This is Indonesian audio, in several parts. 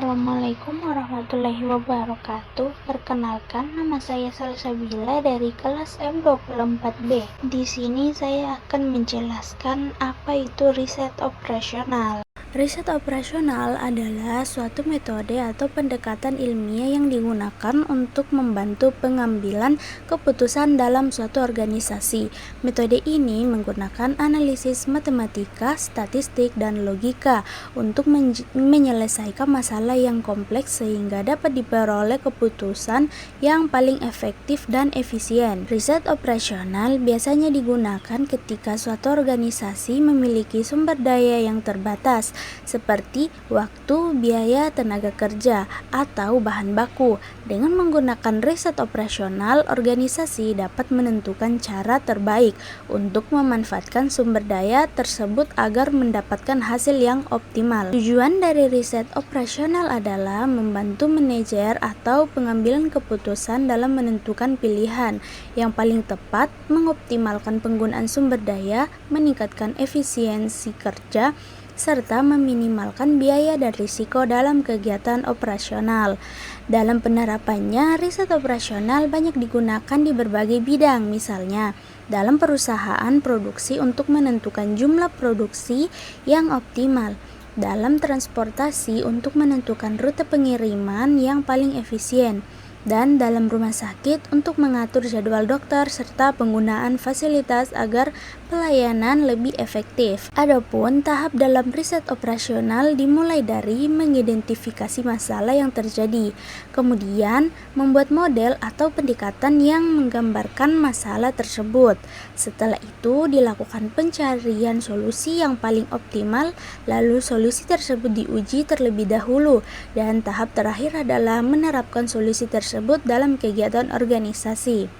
Assalamualaikum warahmatullahi wabarakatuh. Perkenalkan, nama saya Salsabila dari kelas M24B. Di sini saya akan menjelaskan apa itu riset operasional. Riset operasional adalah suatu metode atau pendekatan ilmiah yang digunakan untuk membantu pengambilan keputusan dalam suatu organisasi. Metode ini menggunakan analisis matematika, statistik, dan logika untuk menyelesaikan masalah yang kompleks sehingga dapat diperoleh keputusan yang paling efektif dan efisien. Riset operasional biasanya digunakan ketika suatu organisasi memiliki sumber daya yang terbatas, seperti waktu, biaya, tenaga kerja, atau bahan baku. Dengan menggunakan riset operasional, organisasi dapat menentukan cara terbaik untuk memanfaatkan sumber daya tersebut agar mendapatkan hasil yang optimal. Tujuan dari riset operasional adalah membantu manajer atau pengambilan keputusan dalam menentukan pilihan yang paling tepat, mengoptimalkan penggunaan sumber daya, meningkatkan efisiensi kerja, serta meminimalkan biaya dan risiko dalam kegiatan operasional. Dalam penerapannya, riset operasional banyak digunakan di berbagai bidang, misalnya dalam perusahaan produksi untuk menentukan jumlah produksi yang optimal, dalam transportasi untuk menentukan rute pengiriman yang paling efisien, dan dalam rumah sakit untuk mengatur jadwal dokter serta penggunaan fasilitas agar pelayanan lebih efektif. Adapun tahap dalam riset operasional dimulai dari mengidentifikasi masalah yang terjadi, kemudian membuat model atau pendekatan yang menggambarkan masalah tersebut. Setelah itu dilakukan pencarian solusi yang paling optimal, lalu solusi tersebut diuji terlebih dahulu, dan tahap terakhir adalah menerapkan solusi tersebut dalam kegiatan organisasi.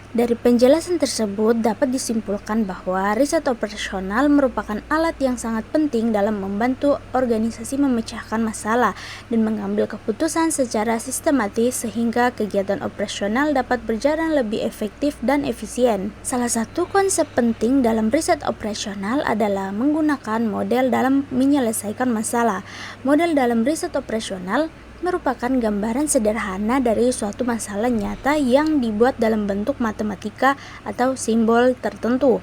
Dari penjelasan tersebut dapat disimpulkan bahwa riset operasional merupakan alat yang sangat penting dalam membantu organisasi memecahkan masalah dan mengambil keputusan secara sistematis sehingga kegiatan operasional dapat berjalan lebih efektif dan efisien. Salah satu konsep penting dalam riset operasional adalah menggunakan model dalam menyelesaikan masalah. Model dalam riset operasional merupakan gambaran sederhana dari suatu masalah nyata yang dibuat dalam bentuk matematika atau simbol tertentu.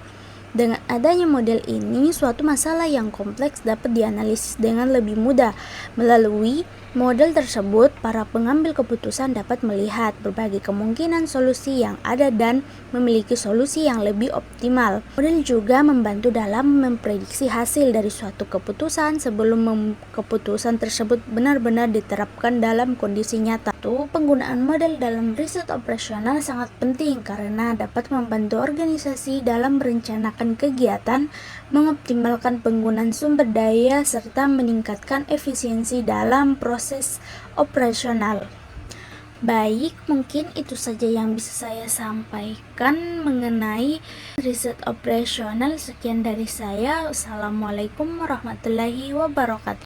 Dengan adanya model ini, suatu masalah yang kompleks dapat dianalisis dengan lebih mudah. Melalui model tersebut, para pengambil keputusan dapat melihat berbagai kemungkinan solusi yang ada dan memiliki solusi yang lebih optimal. Model juga membantu dalam memprediksi hasil dari suatu keputusan sebelum keputusan tersebut benar-benar diterapkan dalam kondisi nyata. Penggunaan model dalam riset operasional sangat penting karena dapat membantu organisasi dalam merencanakan kegiatan, mengoptimalkan penggunaan sumber daya, serta meningkatkan efisiensi dalam proses operasional. Baik, mungkin itu saja yang bisa saya sampaikan mengenai riset operasional. Sekian dari saya. Wassalamualaikum warahmatullahi wabarakatuh.